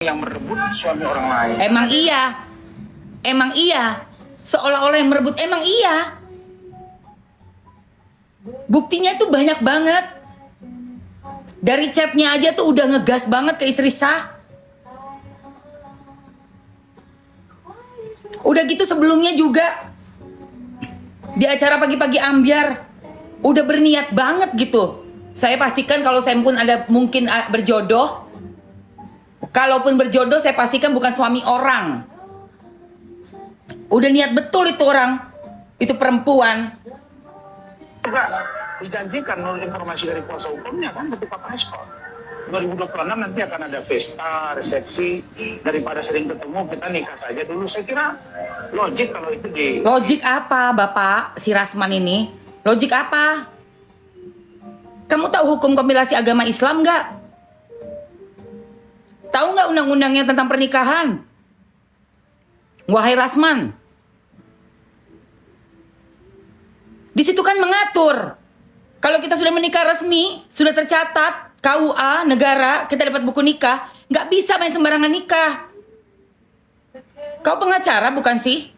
yang merebut suami orang lain. Emang iya. Seolah-olah yang merebut, emang iya. Buktinya tuh banyak banget. Dari chatnya aja tuh udah ngegas banget ke istri sah. Udah gitu sebelumnya juga di acara pagi-pagi ambiar udah berniat banget gitu. Saya pastikan kalau saya pun ada mungkin berjodoh, kalaupun berjodoh saya pastikan bukan suami orang. Udah niat betul itu orang, itu perempuan. Juga dijanjikan menurut informasi dari kuasa hukumnya kan ketika Pak Respon 2026 nanti akan ada pesta, resepsi, daripada sering ketemu kita nikah saja dulu. Saya kira logik kalau itu di... Logik apa Bapak si Rasman ini? Logik apa? Kamu tahu hukum kompilasi agama Islam nggak? Tahu nggak undang-undangnya tentang pernikahan? Wahai Rasman, di situ kan mengatur kalau kita sudah menikah resmi, sudah tercatat KUA negara, kita dapat buku nikah, nggak bisa main sembarangan nikah. Kau pengacara bukan sih?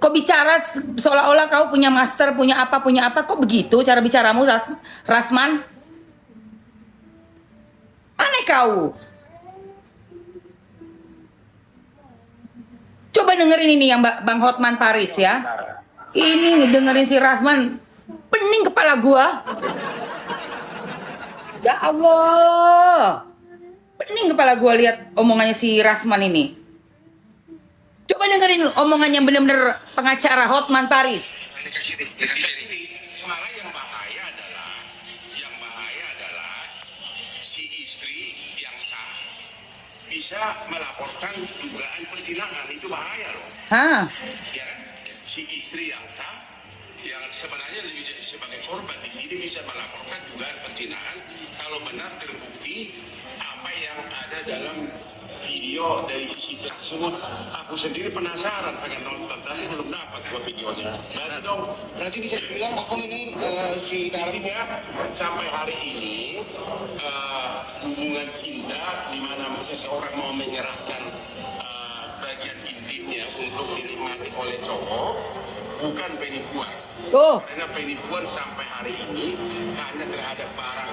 Kau bicara seolah-olah kau punya master, punya apa? Kok begitu cara bicaramu, Rasman? Aneh kau. Coba dengerin ini yang Bang Hotman Paris ya. Ini dengerin si Rasman, pening kepala gua. Ya Allah, pening kepala gua lihat omongannya si Rasman ini. Coba dengerin omongannya bener-bener pengacara Hotman Paris. Malah yang bahaya adalah si istri yang sah bisa melaporkan dugaan perzinahan, itu bahaya loh. Hah? Ya kan? Si istri yang sah yang sebenarnya lebih jadi sebagai korban di sini bisa melaporkan dugaan perzinahan kalau benar terbukti apa yang ada dalam video dari sisi tersebut. Aku sendiri penasaran pengen nonton tapi belum dapat gua videonya. Berarti dong, Berarti bisa dibilang Opung ini si intinya sampai hari ini hubungan cinta di mana seseorang mau menyerahkan bagian intimnya untuk dinikmati oleh cowok bukan penipuan. Tuh. Karena penipuan sampai hari ini hanya terhadap barang.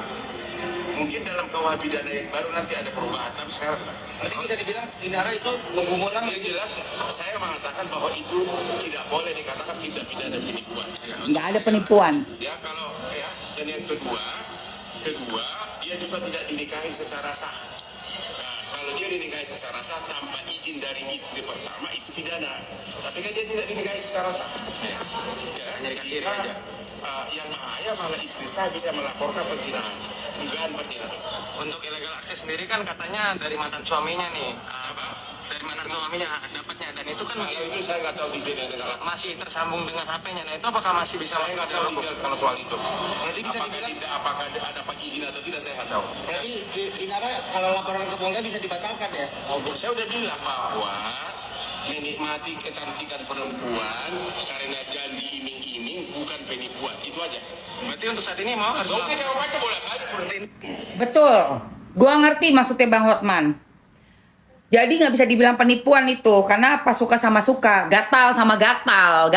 Mungkin dalam KUH pidana yang baru nanti ada perubahan, tapi sekarang berarti bisa dibilang Inara itu menggumulkan yang jelas saya mengatakan bahwa itu tidak boleh dikatakan tindak pidana penipuan. Nggak ada penipuan. Ya kalau ya, dan yang kedua dia juga tidak dinikahi secara sah. Nah, kalau dia dinikahi secara sah tanpa izin dari istri pertama itu pidana. Tapi kan dia tidak dinikahi secara sah. Ya, dikasih sehingga, aja. yang bahaya malah istri sah bisa melaporkan perzinahan, dugaan perzinahan. Untuk illegal access sendiri kan katanya dari mantan suaminya nih. Dari mantan suaminya dapatnya, dan itu kan Kalau itu saya nggak tahu detailnya dengan masih tersambung dengan HP-nya. Nah itu apakah masih bisa saya nggak tahu detail kalau soal itu. Berarti bisa Apakah dibilang tidak, apakah ada pak izin atau tidak saya nggak tahu. berarti Inara kalau laporan ke Polda bisa dibatalkan ya? Saya udah bilang bahwa menikmati kecantikan perempuan karena janji iming-iming bukan penipuan, itu aja. Berarti untuk saat ini mau harus Oke, jawabannya boleh aja berhenti. Betul. Gua ngerti maksudnya Bang Hotman. Jadi nggak bisa dibilang penipuan itu, karena apa, suka sama suka, gatal sama gatal.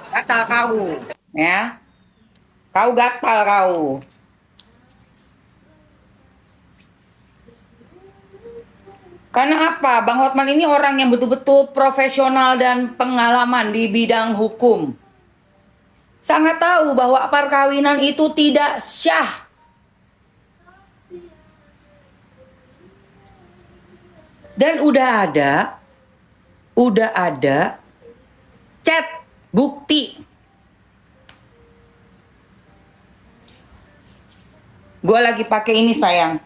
Gatal kau, ya. Kau gatal kau. Karena apa? Bang Hotman ini orang yang betul-betul profesional dan pengalaman di bidang hukum. Sangat tahu bahwa perkawinan itu tidak syah. Dan udah ada chat bukti. Gue lagi pakai ini sayang.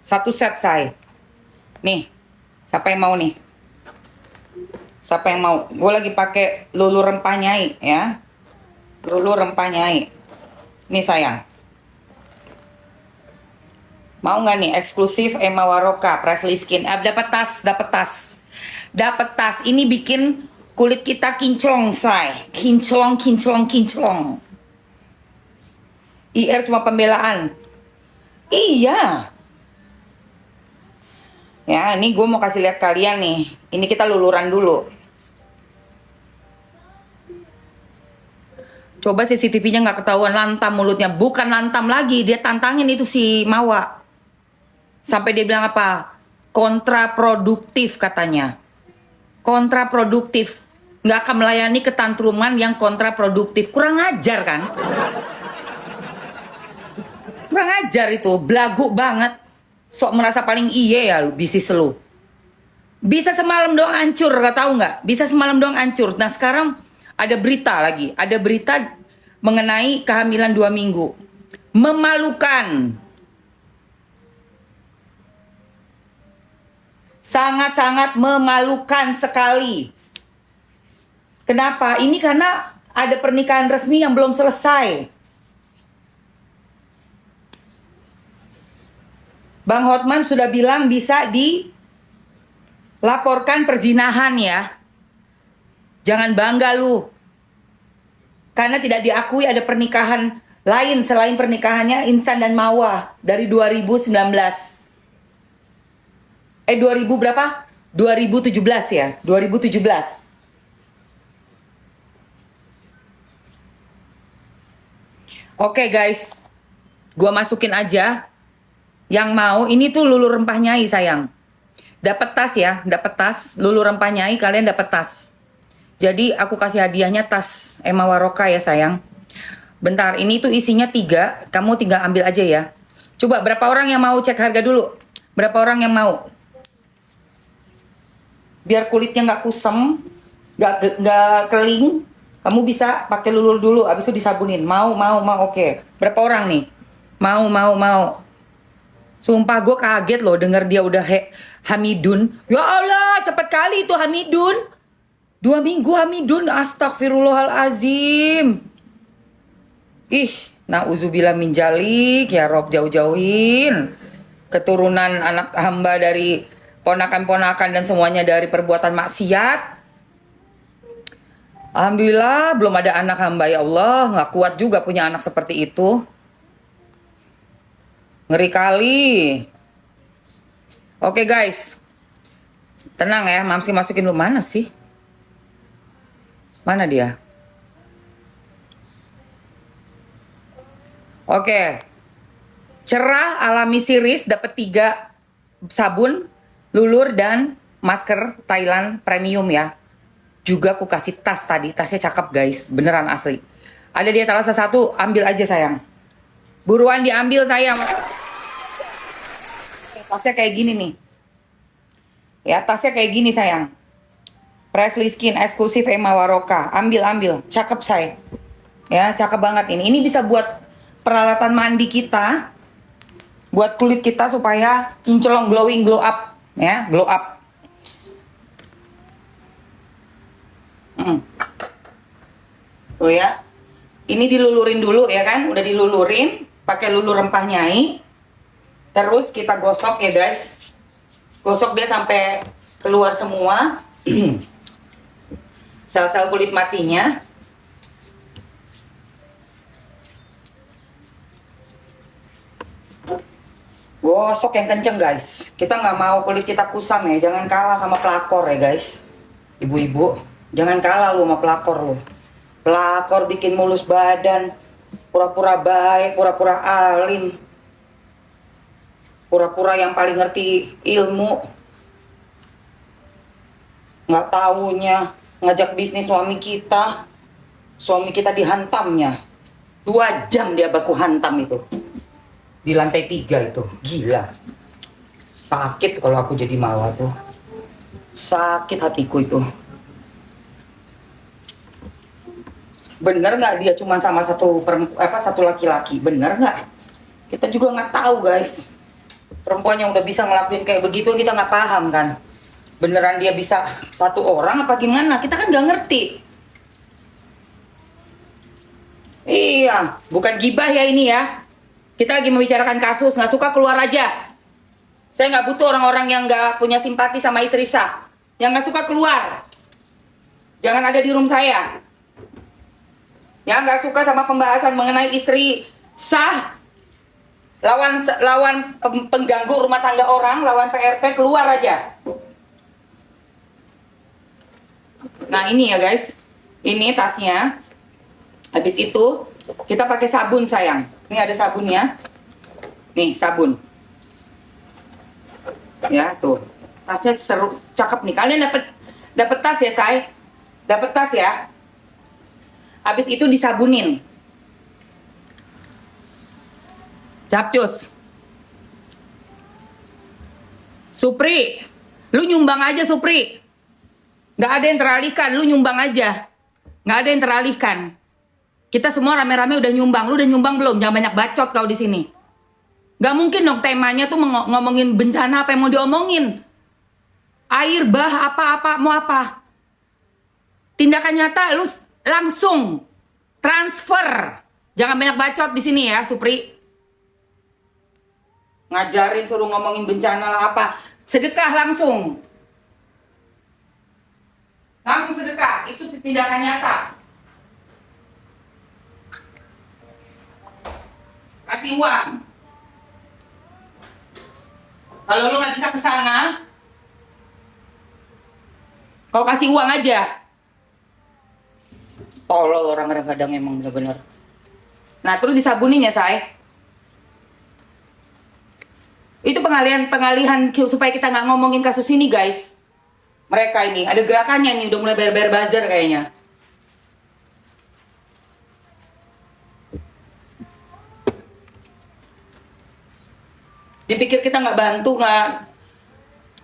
Satu set say. Nih, siapa yang mau nih? Siapa yang mau? Gue lagi pakai Lulu Rempah Nyai ya. Lulu Rempah Nyai. Nih sayang. Mau nggak nih eksklusif Emma Waroka Presley Skin? Dapat tas. Ini bikin kulit kita kinclong say. Kinclong. IR cuma pembelaan. Iya. Ya, ini gue mau kasih lihat kalian nih. Ini kita luluran dulu. Coba CCTV-nya nggak ketahuan lantam mulutnya. Bukan lantam lagi, dia tantangin itu si Mawa. Sampai dia bilang apa? Kontraproduktif katanya. Kontraproduktif. Nggak akan melayani ketantruman yang kontraproduktif. Kurang ajar kan? Kurang ajar itu. Belagu banget. Sok merasa paling iye ya lu, bisnis lu. Bisa semalam doang hancur, gak tahu nggak? Bisa semalam doang hancur. Nah sekarang ada berita lagi. Ada berita mengenai kehamilan 2 minggu. Memalukan. Sangat-sangat memalukan sekali. Kenapa? Ini karena ada pernikahan resmi yang belum selesai. Bang Hotman sudah bilang bisa dilaporkan perzinahan ya. Jangan bangga lu. Karena tidak diakui ada pernikahan lain selain pernikahannya Insan dan Mawa dari 2019. 2000 berapa? 2017 ya, 2017. Oke guys, gua masukin aja. Yang mau, ini tuh lulu rempah nyai sayang. Dapat tas ya, dapat tas. Lulu rempah nyai kalian dapat tas. Jadi aku kasih hadiahnya tas Emma Waroka ya sayang. Bentar, ini tuh isinya 3. Kamu tinggal ambil aja ya. Coba berapa orang yang mau cek harga dulu? Berapa orang yang mau? Biar kulitnya nggak kusem, nggak keling. Kamu bisa pakai lulur dulu, abis itu disabunin. Mau, oke. Berapa orang nih? Mau. Sumpah gue kaget loh denger dia udah Hamidun. Ya Allah, cepet kali itu Hamidun. 2 minggu Hamidun, astagfirullahalazim. Ih, na'udzubillah min dzalik, ya Rob, jauh-jauhin keturunan anak hamba dari ponakan-ponakan dan semuanya dari perbuatan maksiat. Alhamdulillah belum ada anak hamba ya Allah, nggak kuat juga punya anak seperti itu. Ngeri kali. Oke guys, tenang ya, Mamsi masukin lu mana sih? Mana dia? Oke. Cerah alami series dapat 3 sabun, lulur dan masker Thailand premium ya. Juga aku kasih tas tadi, tasnya cakep guys, beneran asli. Ada di etalase 1, ambil aja sayang. Buruan diambil sayang. Tasnya kayak gini nih. Ya, tasnya kayak gini sayang. Presley Skin eksklusif Emma Waroka. Ambil. Cakep say. Ya, cakep banget ini. Ini bisa buat peralatan mandi kita. Buat kulit kita supaya kinclong, glowing, glow up. Ya, glow up. Tuh ya. Ini dilulurin dulu ya kan. Udah dilulurin. Pakai lulur rempah nyai. Terus kita gosok ya guys. Gosok dia sampai keluar semua. Sel-sel kulit matinya. Gosok yang kenceng guys. Kita nggak mau kulit kita kusam ya. Jangan kalah sama pelakor ya guys. Ibu-ibu, jangan kalah lu sama pelakor lu. Pelakor bikin mulus badan. Pura-pura baik, pura-pura alim. Pura-pura yang paling ngerti ilmu. Nggak taunya ngajak bisnis suami kita dihantamnya 2 jam dia baku hantam itu di lantai 3 itu. Gila, sakit kalau aku jadi Mawa tuh, sakit hatiku itu. Bener nggak dia cuma sama satu laki-laki? Bener nggak? Kita juga nggak tahu guys. Perempuan yang udah bisa ngelakuin kayak begitu kita nggak paham kan. Beneran dia bisa 1 orang apa gimana? Kita kan nggak ngerti. Iya, bukan gibah ya ini ya. Kita lagi membicarakan kasus, nggak suka keluar aja. Saya nggak butuh orang-orang yang nggak punya simpati sama istri sah. Yang nggak suka keluar. Jangan ada di room saya. Yang nggak suka sama pembahasan mengenai istri sah. lawan pengganggu rumah tangga orang, lawan PRT, keluar aja. Nah ini ya guys, ini tasnya. Habis itu kita pakai sabun sayang. Ini ada sabunnya. Nih sabun. Ya tuh, tasnya seru, cakep nih. Kalian dapat tas ya say? Dapat tas ya. Habis itu disabunin. Capcus. Supri, lu nyumbang aja Supri. Gak ada yang teralihkan, lu nyumbang aja. Gak ada yang teralihkan. Kita semua rame-rame udah nyumbang. Lu udah nyumbang belum? Jangan banyak bacot kau di sini. Gak mungkin dong temanya tuh ngomongin bencana apa yang mau diomongin. Air, bah, apa-apa, mau apa. Tindakan nyata lu langsung transfer. Jangan banyak bacot di sini ya, Supri. Ngajarin suruh ngomongin bencana lah apa. Sedekah langsung. Langsung sedekah, itu tindakan nyata. Kasih uang. Kalau lu nggak bisa ke sana, kau kasih uang aja. Tolol orang kadang emang bener-bener. Nah, terus disabunin ya, say. Itu pengalihan supaya kita nggak ngomongin kasus ini, guys. Mereka ini ada gerakannya nih, udah mulai bayar buzzer kayaknya. Dipikir kita nggak bantu,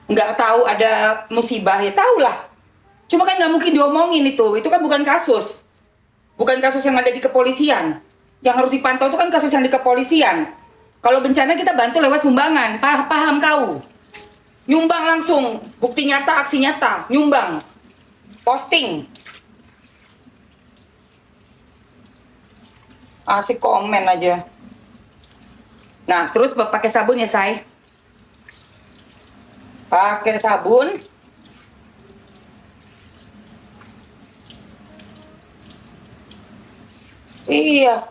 nggak tahu ada musibah ya, tahu lah. Cuma kan nggak mungkin diomongin itu kan bukan kasus yang ada di kepolisian. Yang harus dipantau itu kan kasus yang di kepolisian. Kalau bencana kita bantu lewat sumbangan, paham kau? Nyumbang langsung, bukti nyata, aksi nyata, nyumbang, posting. Asik komen aja. Nah, terus pakai sabun ya, say. Pakai sabun. Iya.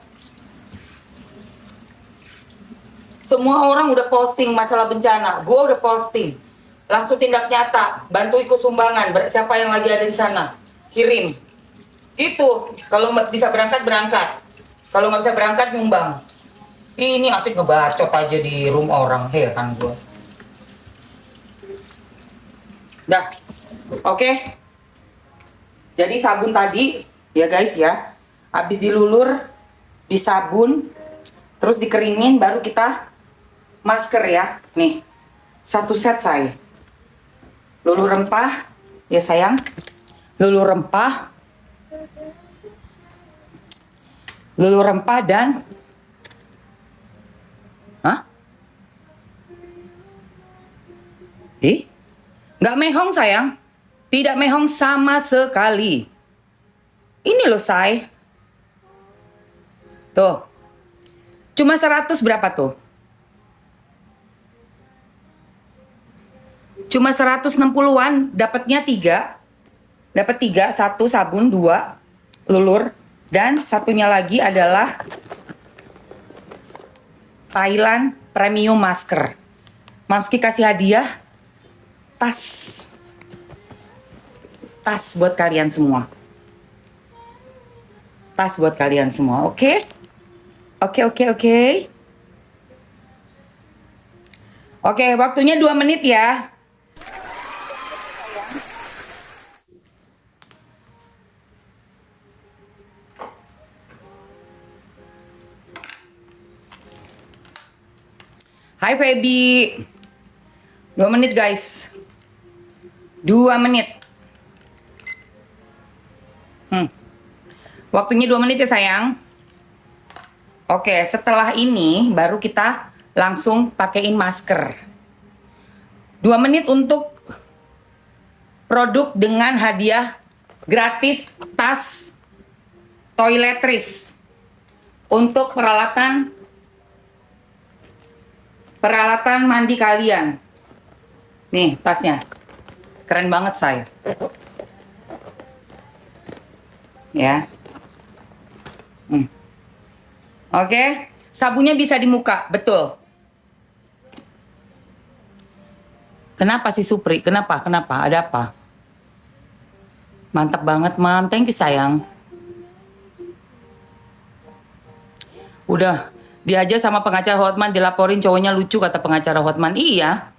Semua orang udah posting masalah bencana. Gue udah posting. Langsung tindak nyata. Bantu ikut sumbangan. Siapa yang lagi ada di sana? Kirim. Itu. Kalau bisa berangkat, berangkat. Kalau nggak bisa berangkat, nyumbang. Ini asik ngebacot aja di room orang. Heran gue. Dah. Oke. Jadi sabun tadi, ya guys ya. Habis dilulur, disabun, terus dikeringin, baru kita masker ya. Nih, 1 set saya. Lulu rempah, ya sayang. Lulu rempah. Lulu rempah dan nggak mehong sayang. Tidak mehong sama sekali. Ini loh say. Tuh. Cuma 100 berapa tuh? Cuma 160-an, dapatnya 3. Dapat 3, 1 sabun, 2 lulur, dan satunya lagi adalah Thailand Premium Masker. Mamski kasih hadiah tas. Tas buat kalian semua. Tas buat kalian semua, oke? Oke. Oke, waktunya 2 menit ya. Hai Feby. 2 menit guys. 2 menit. Waktunya 2 menit ya sayang. Oke, setelah ini baru kita langsung pakaiin masker. 2 menit untuk produk dengan hadiah gratis tas toiletries untuk peralatan mandi kalian. Nih tasnya, keren banget say. Ya. Oke, sabunnya bisa di muka, betul. Kenapa sih Supri? Kenapa? Kenapa? Ada apa? Mantap banget, Mam. Thank you, sayang. Udah, dia aja sama pengacara Hotman dilaporin cowoknya lucu, kata pengacara Hotman. Iya.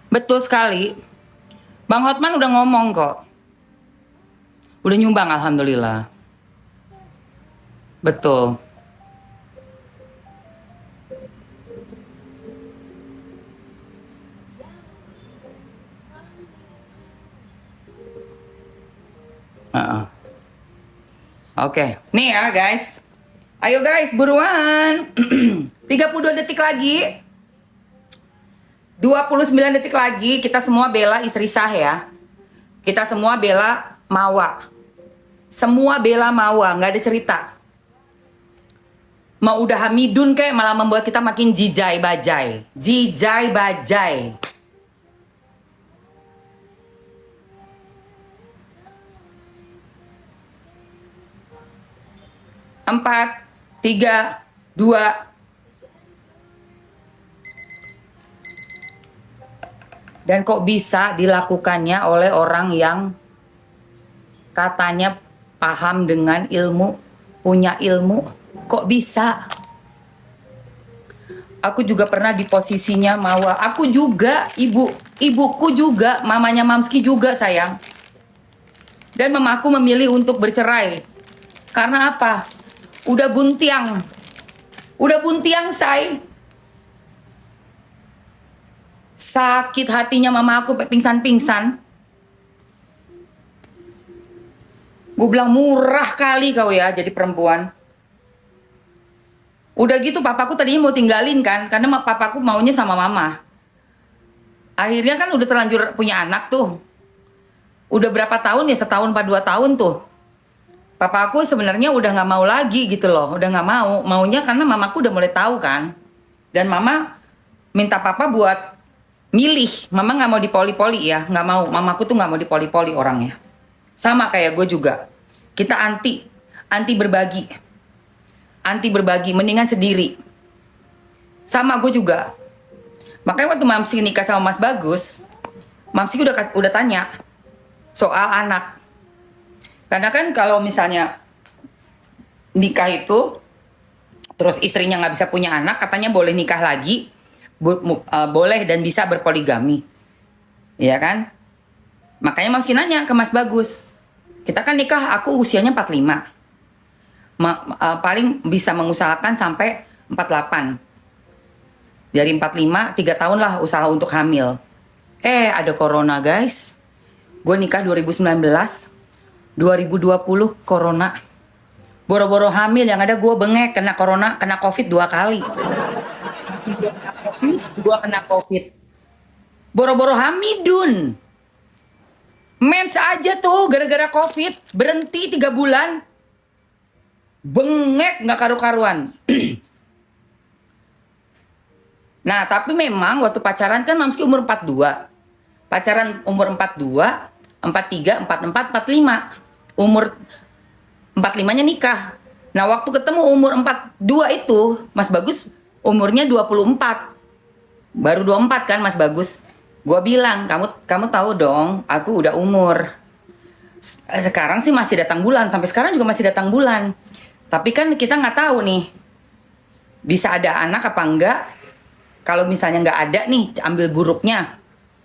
Betul sekali. Bang Hotman udah ngomong kok. Udah nyumbang, alhamdulillah. Betul. Oke, nih ya guys. Ayo guys, buruan. 32 detik lagi. 29 detik lagi. Kita semua bela istri sah ya. Kita semua bela Mawa. Semua bela Mawa, nggak ada cerita. Mau udah Hamidun kayak malah membuat kita makin jijai bajai. Jijai bajai. Empat, 3, 2. Dan kok bisa dilakukannya oleh orang yang katanya paham dengan ilmu, punya ilmu? Kok bisa? Aku juga pernah di posisinya Mawa. Aku juga, ibuku juga, mamanya Mamski juga sayang. Dan mamaku memilih untuk bercerai. Karena apa? Udah buntiang. Udah buntiang, say. Sakit hatinya mama aku pingsan-pingsan. Gue bilang murah kali kau ya jadi perempuan. Udah gitu papaku tadinya mau tinggalin kan. Karena papaku maunya sama mama. Akhirnya kan udah terlanjur punya anak tuh. Udah berapa tahun ya, setahun 2 tahun tuh. Papa aku sebenarnya udah nggak mau lagi gitu loh, udah nggak mau. Maunya karena mamaku udah mulai tahu kan. Dan mama minta papa buat milih. Mama nggak mau dipoli-poli ya, nggak mau. Mamaku tuh nggak mau dipoli-poli orangnya. Sama kayak gue juga. Kita anti berbagi, anti berbagi, mendingan sendiri. Sama gue juga. Makanya waktu Mamsi nikah sama Mas Bagus, Mamsi udah tanya soal anak. Karena kan kalau misalnya nikah itu, terus istrinya nggak bisa punya anak, katanya boleh nikah lagi, boleh dan bisa berpoligami, ya kan? Makanya Mas nanya ke Mas Bagus, kita kan nikah, aku usianya 45, paling bisa mengusahakan sampai 48. Dari 45, 3 tahun lah usaha untuk hamil. Ada corona guys, gue nikah 2019. 2020 corona. Boro-boro hamil yang ada gue bengek, kena corona, kena covid 2 kali. Gue kena covid. Boro-boro Hamidun. Mens aja tuh gara-gara covid, berhenti 3 bulan. Bengek nggak karu-karuan. Nah, tapi memang waktu pacaran kan Mamski umur 42. Pacaran umur 42, 43, 44, 45. Umur 45-nya nikah. Nah, waktu ketemu umur 42 itu, Mas Bagus umurnya 24. Baru 24 kan Mas Bagus. Gua bilang, kamu tahu dong, aku udah umur. Sekarang sih masih datang bulan, sampai sekarang juga masih datang bulan. Tapi kan kita nggak tahu nih, bisa ada anak apa enggak. Kalau misalnya nggak ada nih, ambil buruknya.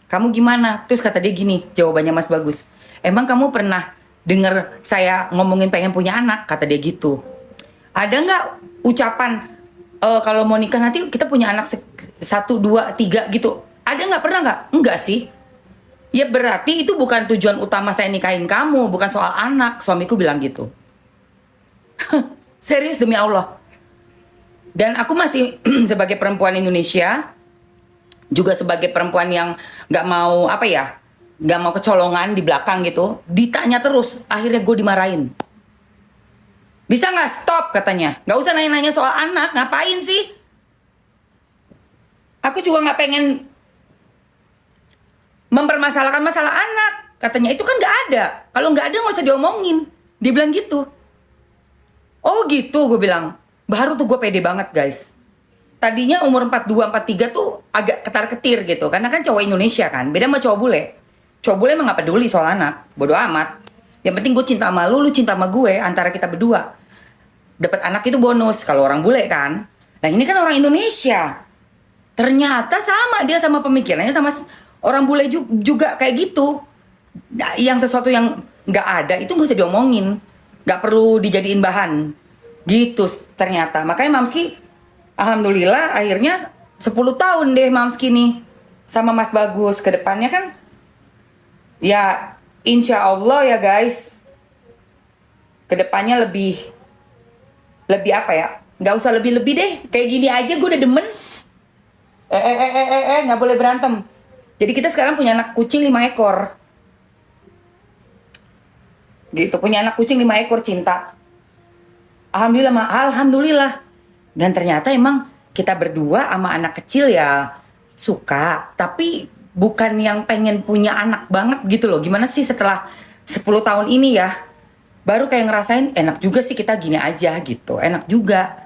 Kamu gimana? Terus kata dia gini, jawabannya Mas Bagus. Emang kamu pernah dengar saya ngomongin pengen punya anak? Kata dia gitu. Ada nggak ucapan kalau mau nikah nanti kita punya anak 1, 2, 3 gitu? Ada nggak? Pernah nggak? Enggak sih. Ya berarti itu bukan tujuan utama saya nikahin kamu, bukan soal anak. Suamiku bilang gitu. Serius demi Allah. Dan aku masih sebagai perempuan Indonesia, juga sebagai perempuan yang nggak mau nggak mau kecolongan di belakang gitu, ditanya terus, akhirnya gue dimarahin. Bisa nggak stop katanya, nggak usah nanya-nanya soal anak, ngapain sih? Aku juga nggak pengen mempermasalahkan masalah anak, katanya itu kan nggak ada. Kalau nggak ada nggak usah diomongin, dia bilang gitu. Oh gitu gue bilang. Baru tuh gue pede banget guys. Tadinya umur 42, 43 tuh agak ketar-ketir gitu. Karena kan cowok Indonesia kan. Beda sama cowok bule. Cowok bule emang gak peduli soal anak. Bodoh amat. Yang penting gue cinta sama lu cinta sama gue. Antara kita berdua. Dapat anak itu bonus. Kalau orang bule kan. Nah ini kan orang Indonesia. Ternyata sama dia sama pemikirannya. Sama orang bule juga kayak gitu. Nah, yang sesuatu yang gak ada itu gak usah diomongin. Gak perlu dijadiin bahan. Gitu ternyata. Makanya Mamski, alhamdulillah akhirnya 10 tahun deh Mamski nih sama Mas Bagus. Kedepannya kan ya insya Allah ya guys, kedepannya lebih apa ya, nggak usah lebih-lebih deh, kayak gini aja gue udah demen. Nggak boleh berantem. Jadi kita sekarang punya anak kucing 5 ekor gitu, punya anak kucing 5 ekor Cinta. Alhamdulillah. Dan ternyata emang kita berdua sama anak kecil ya suka, tapi bukan yang pengen punya anak banget gitu loh. Gimana sih setelah 10 tahun ini ya, baru kayak ngerasain enak juga sih kita gini aja gitu. Enak juga.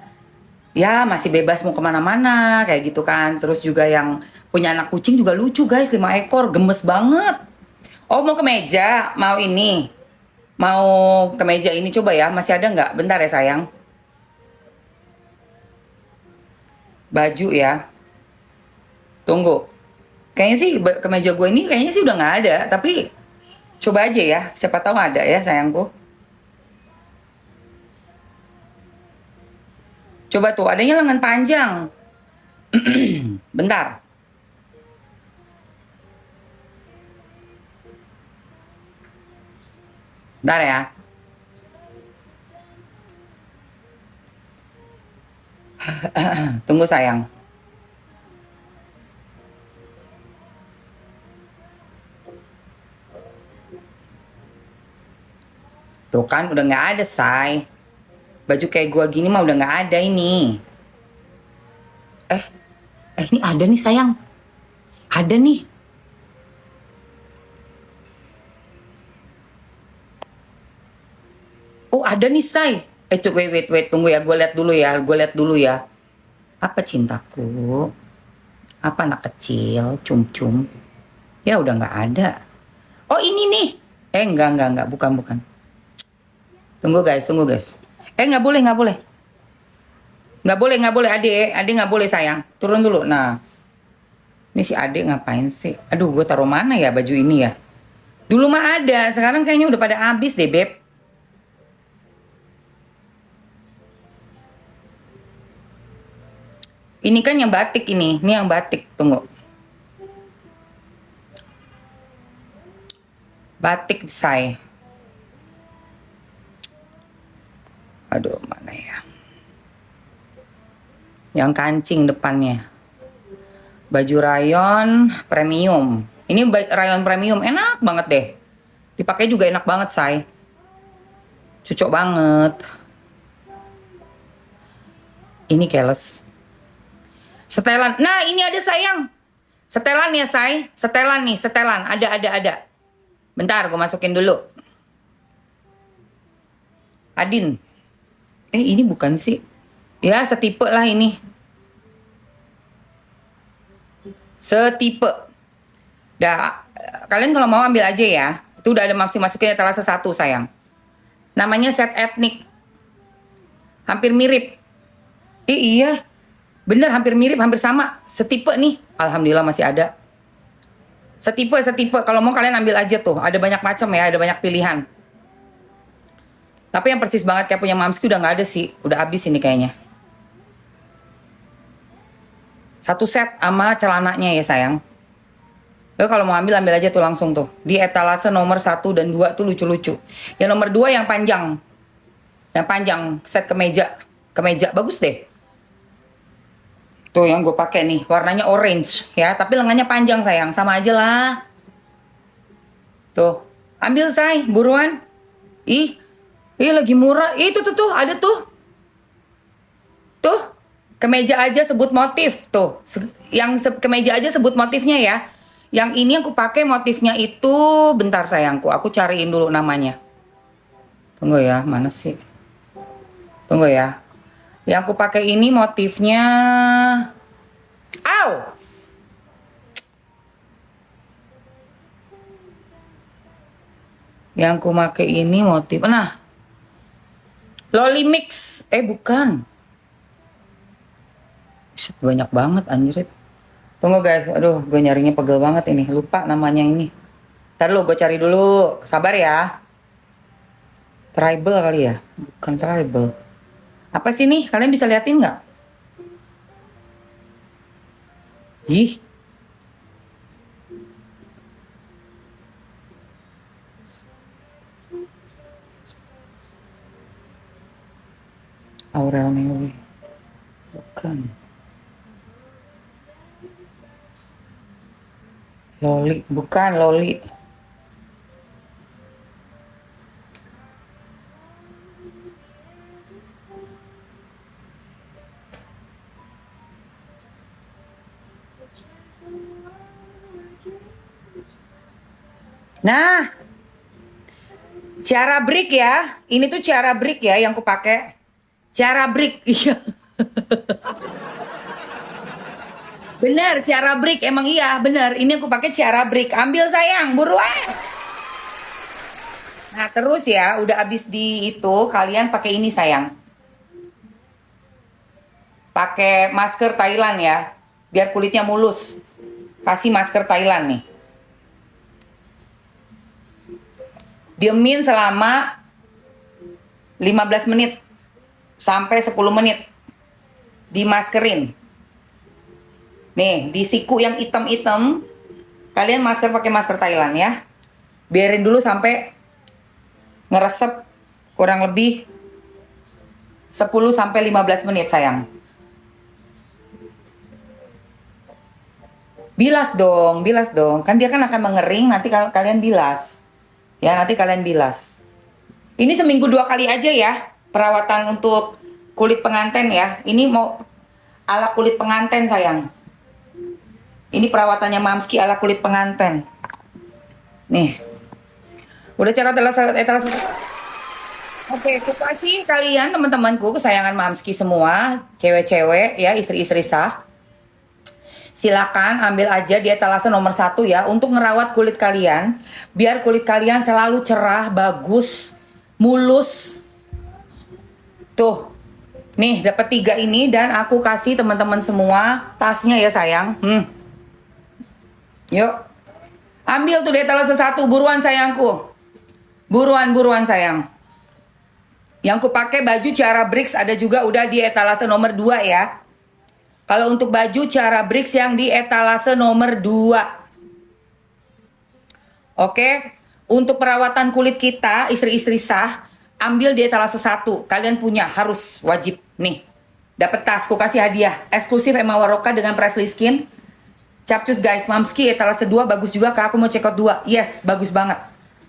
Ya masih bebas mau kemana-mana kayak gitu kan. Terus juga yang punya anak kucing juga lucu guys, 5 ekor, gemes banget. Oh mau ke meja, mau ini. Mau ke meja ini coba ya, masih ada nggak? Bentar ya sayang. Baju ya. Tunggu. Kayaknya sih kemeja gue ini kayaknya sih udah nggak ada. Tapi coba aja ya, siapa tahu ada ya sayangku. Coba tuh, adanya lengan panjang. Bentar. Bentar ya. Tunggu sayang. Tuh kan udah nggak ada say. Baju kayak gua gini mah udah nggak ada ini. Ini ada nih sayang. Ada nih. Oh ada nih say. Coba wait tunggu ya, gue lihat dulu ya. Apa cintaku? Apa anak kecil? Cum-cum. Ya udah nggak ada. Oh ini nih. Enggak, bukan. Tunggu guys. Nggak boleh. Nggak boleh, Ade nggak boleh sayang. Turun dulu. Nah, ini si Ade ngapain sih? Aduh, gue taruh mana ya baju ini ya? Dulu mah ada, sekarang kayaknya udah pada habis deh beb. Ini kan yang batik ini yang batik. Tunggu. Batik say. Aduh, mana ya? Yang kancing depannya. Baju rayon premium. Ini rayon premium, enak banget deh. Dipakai juga enak banget say. Cocok banget. Ini keles. Setelan. Nah, ini ada sayang. Setelan ya, say. Setelan. Ada. Bentar, gue masukin dulu. Adin. Ini bukan sih. Ya, setipe lah ini. Setipe. Kalian kalau mau ambil aja ya. Itu udah ada masukin etalase 1, sayang. Namanya set etnik. Hampir mirip. Iya. Bener, hampir mirip, hampir sama. Setipe nih. Alhamdulillah masih ada. Setipe. Kalau mau kalian ambil aja tuh. Ada banyak macam ya, ada banyak pilihan. Tapi yang persis banget kayak punya Mamski udah nggak ada sih. Udah habis ini kayaknya. 1 set sama celananya ya sayang. Kalau mau ambil aja tuh langsung tuh. Di etalase nomor 1 dan 2 tuh lucu-lucu. Yang nomor 2 yang panjang. Yang panjang, set kemeja. Bagus deh. Tuh yang gue pakai nih, warnanya orange ya, tapi lengannya panjang sayang, sama aja lah. Tuh, ambil say, buruan. Ih lagi murah. Itu tuh, ada tuh. Tuh, kemeja aja sebut motif tuh. Yang kemeja aja sebut motifnya ya. Yang ini aku pakai motifnya itu, bentar sayangku, aku cariin dulu namanya. Tunggu ya, mana sih? Tunggu ya. Yang aku pakai ini motifnya, aw, yang aku pakai ini motif, nah, Loli Mix, bukan. Shit, banyak banget anjir. Tunggu guys, aduh, gue nyarinya pegel banget ini, lupa namanya ini. Ntar lu, gue cari dulu, sabar ya. Tribal kali ya, bukan tribal. Apa sih nih? Kalian bisa liatin nggak? Ih. Aurel Newi. Bukan. Loli, bukan Loli. Nah, Ciara Brick ya. Ini tuh Ciara Brick ya yang ku pakai. Ciara Brick. Iya. Bener, Ciara Brick. Emang iya, bener. Ini aku pakai Ciara Brick. Ambil sayang, buruan. Nah, terus ya, udah abis di itu, kalian pakai ini sayang. Pakai masker Thailand ya, biar kulitnya mulus. Kasih masker Thailand nih. Diemin selama 15 menit sampai 10 menit. Dimaskerin. Nih, di siku yang hitam-hitam, kalian pakai masker Thailand ya. Biarin dulu sampai ngeresep kurang lebih 10 sampai 15 menit sayang. Bilas dong. Kan dia kan akan mengering, nanti kalian bilas. Ya, nanti kalian bilas. Ini seminggu 2 kali aja ya, perawatan untuk kulit pengantin ya. Ini mau ala kulit pengantin sayang. Ini perawatannya Mamski ala kulit pengantin. Nih. Udah cara etalase. Oke, aku kasih kalian teman-temanku kesayangan Mamski semua, cewek-cewek ya, istri-istri sah. Silakan ambil aja di etalase nomor 1 ya untuk ngerawat kulit kalian biar kulit kalian selalu cerah, bagus, mulus. Tuh. Nih, dapat 3 ini dan aku kasih teman-teman semua tasnya ya sayang. Yuk. Ambil tuh di etalase 1, buruan sayangku. Buruan sayang. Yang ku pakai baju Ciara Bricks ada juga udah di etalase nomor 2 ya. Kalau untuk baju Ciara Bricks yang di etalase nomor 2. Oke. Untuk perawatan kulit kita, istri-istri sah, ambil di etalase 1. Kalian punya, harus, wajib. Nih, dapat tas, ku kasih hadiah. Eksklusif Emma Waroka dengan Presley Skin. Capcus guys, Mamski etalase 2 bagus juga, Kak. Aku mau check out 2. Yes, bagus banget.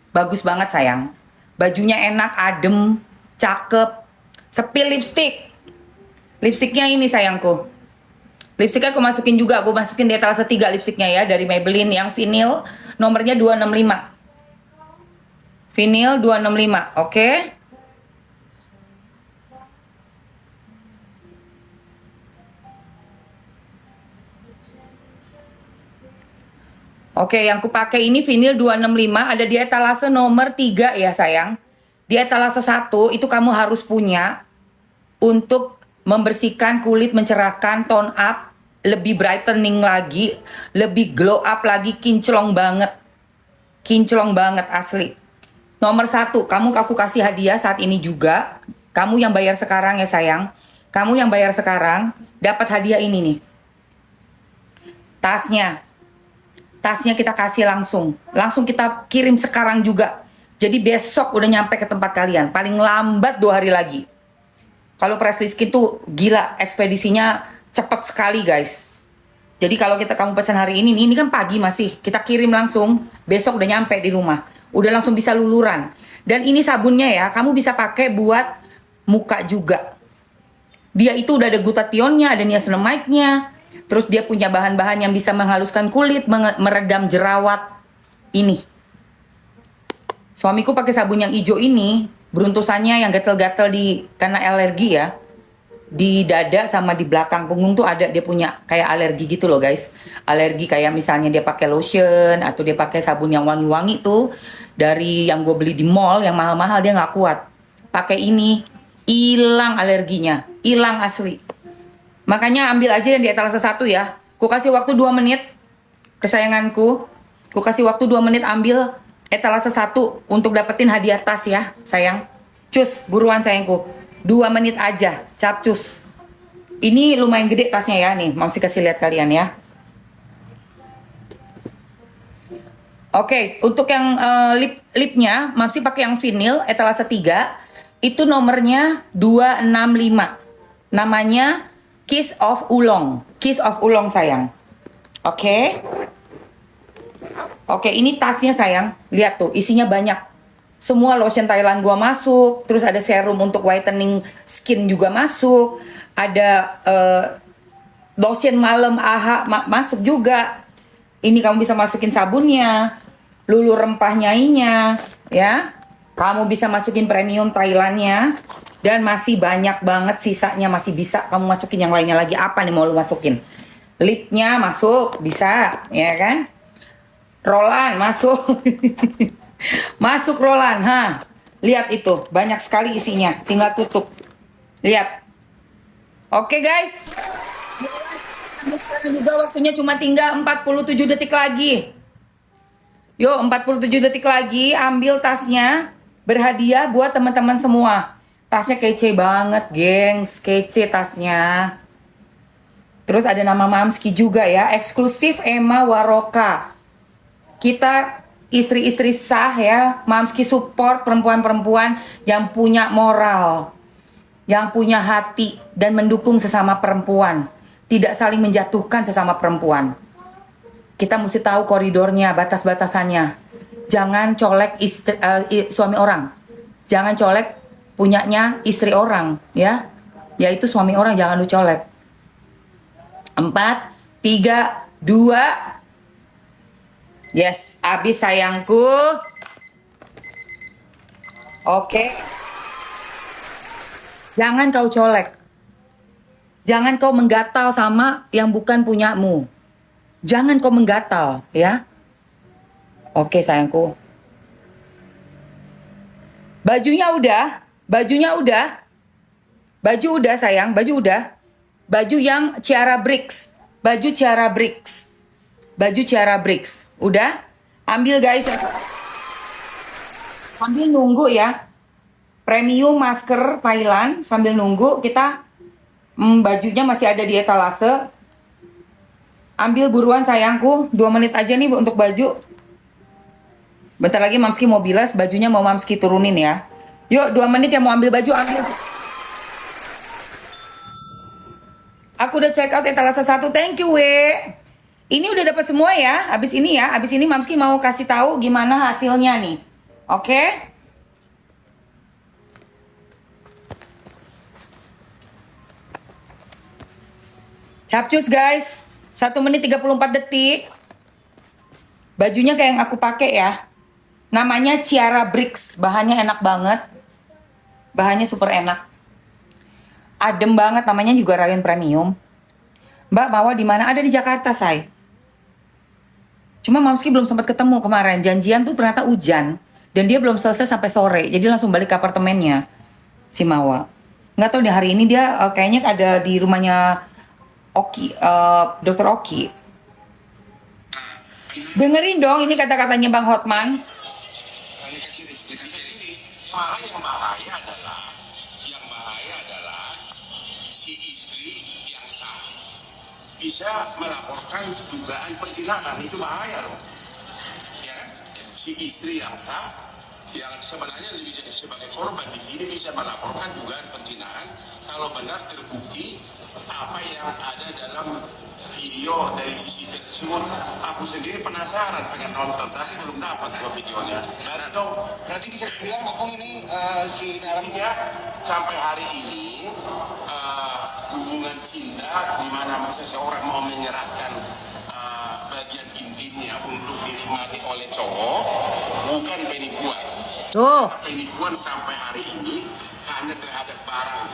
Bagus banget sayang. Bajunya enak, adem, cakep. Sepil lipstick. Lipsticknya ini sayangku. Lipstiknya aku masukin juga, aku masukin di etalase 3 lipstiknya ya, dari Maybelline yang vinyl, nomornya 265. Vinyl 265, oke? Oke, yang aku pakai ini vinyl 265, ada di etalase nomor 3 ya sayang. Di etalase 1 itu kamu harus punya untuk membersihkan kulit, mencerahkan, tone up, lebih brightening lagi, lebih glow up lagi, kinclong banget asli. Nomor 1, aku kasih hadiah saat ini juga. Kamu yang bayar sekarang ya sayang, kamu yang bayar sekarang dapat hadiah ini nih. Tasnya kita kasih langsung kita kirim sekarang juga. Jadi besok udah nyampe ke tempat kalian, paling lambat 2 hari lagi. Kalau Presley Skin tuh gila, ekspedisinya cepet sekali guys. Jadi kalau kamu pesan hari ini kan pagi masih, kita kirim langsung, besok udah nyampe di rumah. Udah langsung bisa luluran. Dan ini sabunnya ya, kamu bisa pakai buat muka juga. Dia itu udah ada glutathionnya, ada niacinamide-nya. Terus dia punya bahan-bahan yang bisa menghaluskan kulit, meredam jerawat. Ini. Suamiku pakai sabun yang hijau ini, beruntusannya yang gatel-gatel karena alergi ya. Di dada sama di belakang punggung tuh ada dia punya kayak alergi gitu loh guys. Alergi kayak misalnya dia pakai lotion atau dia pakai sabun yang wangi-wangi tuh dari yang gue beli di mall yang mahal-mahal dia nggak kuat. Pakai ini hilang alerginya, hilang asli. Makanya ambil aja yang di etalase 1 ya. Ku kasih waktu 2 menit kesayanganku. Ku kasih waktu 2 menit ambil etalase 1 untuk dapetin hadiah tas ya sayang. Cus buruan sayangku. 2 menit aja, capcus. Ini lumayan gede tasnya ya, nih. Mamsi kasih lihat kalian ya. Oke, untuk yang lipnya, Mamsi pakai yang vinil etalase 3. Itu nomornya 265. Namanya Kiss of Oolong. Kiss of Oolong sayang. Oke. Oke, ini tasnya sayang. Lihat tuh, isinya banyak. Semua lotion Thailand gua masuk, terus ada serum untuk whitening skin juga masuk, ada lotion malam AHA masuk juga. Ini kamu bisa masukin sabunnya, lulu rempah nyainya, ya. Kamu bisa masukin premium Thailandnya, dan masih banyak banget sisanya masih bisa kamu masukin yang lainnya lagi. Apa nih mau lu masukin? Lipnya masuk, bisa, ya kan? Roll-on masuk. Masuk Roland, ha. Lihat itu, banyak sekali isinya. Tinggal tutup. Lihat. Oke, guys. Sekarang juga waktunya cuma tinggal 47 detik lagi. Yuk, 47 detik lagi, ambil tasnya. Berhadiah buat teman-teman semua. Tasnya kece banget, gengs. Kece tasnya. Terus ada nama Mamski juga ya, eksklusif Emma Waroka. Kita istri-istri sah ya, Mamski support perempuan-perempuan yang punya moral, yang punya hati dan mendukung sesama perempuan, tidak saling menjatuhkan sesama perempuan. Kita mesti tahu koridornya, batas-batasannya. Jangan colek suami orang, jangan colek punyanya istri orang ya, yaitu suami orang jangan lu colek. 4, 3, 2. Yes, habis sayangku. Oke. Jangan kau colek. Jangan kau menggatal sama yang bukan punyamu. Jangan kau menggatal, ya. Oke, sayangku. Bajunya udah. Baju udah, sayang. Baju udah. Baju yang Ciara Bricks. Baju Ciara Bricks. Udah? Ambil guys. Sambil nunggu ya. Premium masker Thailand. Sambil nunggu kita bajunya masih ada di etalase. Ambil buruan sayangku. 2 menit aja nih untuk baju. Bentar lagi Mamski mau bilas. Bajunya mau Mamski turunin ya. Yuk 2 menit yang mau ambil baju ambil. Aku udah check out etalase 1. Thank you we. Ini udah dapat semua ya. Abis ini Mamski mau kasih tahu gimana hasilnya nih. Oke? Capcus guys. 1 menit 34 detik. Bajunya kayak yang aku pakai ya. Namanya Ciara Bricks. Bahannya enak banget. Bahannya super enak. Adem banget, namanya juga rayon premium. Mbak bawa di mana? Ada di Jakarta, say. Cuma Mamski belum sempat ketemu kemarin. Janjian tuh ternyata hujan. Dan dia belum selesai sampai sore. Jadi langsung balik ke apartemennya. Si Mawa. Nggak tahu di hari ini dia kayaknya ada di rumahnya Oki. Dr. Oki. Dengerin dong ini kata-katanya Bang Hotman. Malah yang bahaya adalah si istri yang sah bisa melaporkan dugaan perzinahan. Itu bahaya loh, ya kan? Si istri yang sah yang sebenarnya lebih jadi sebagai korban di sini bisa melaporkan dugaan perzinahan kalau benar terbukti apa yang ada dalam video dari CCTV tersebut. Aku sendiri penasaran pengen nonton, tapi belum dapat gua videonya. Berarti bisa bilang ngomong ini si dalam Intinya sampai hari ini hubungan cinta di mana seseorang mau menyerahkan bagian intimnya untuk dinikmati oleh cowok bukan penipuan. Tuh. Penipuan sampai hari ini hanya terhadap barang.